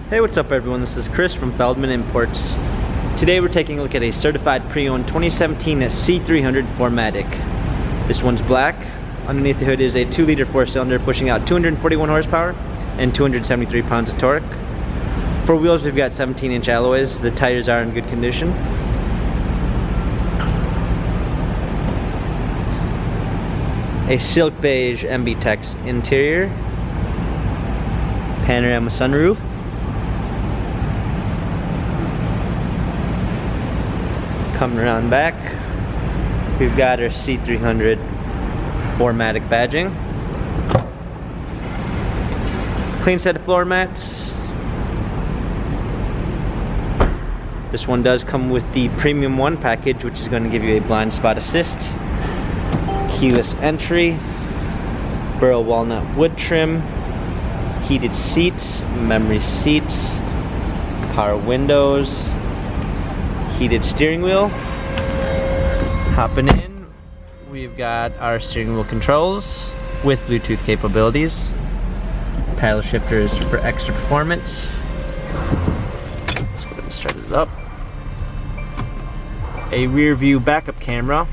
Hey, what's up everyone? This is Chris from Feldmann Imports. Today we're taking a look at a certified pre-owned 2017 C300 4MATIC. This one's black. Underneath the hood is a 2-liter 4-cylinder pushing out 241 horsepower and 273 pounds of torque. For wheels we've got 17-inch alloys. The tires are in good condition. A silk beige MB-Tex interior. Panorama sunroof. Coming around back, we've got our C300 4MATIC badging. Clean set of floor mats. This one does come with the Premium 1 package, which is going to give you a blind spot assist, keyless entry, burl walnut wood trim, heated seats, memory seats, power windows, heated steering wheel. Hopping in, we've got our steering wheel controls with Bluetooth capabilities, paddle shifters for extra performance. Let's go ahead and start this up. A rear view backup camera,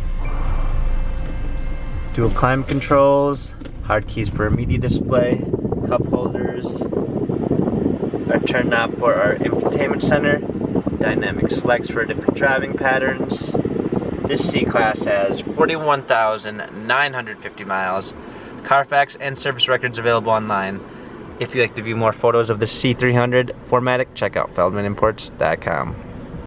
dual climate controls, hard keys for a media display, cup holders, our turn knob for our infotainment center, dynamic selects for different driving patterns. This C-Class has 41,950 miles. Carfax and service records available online. If you'd like to view more photos of the C300 4MATIC, check out feldmanimports.com.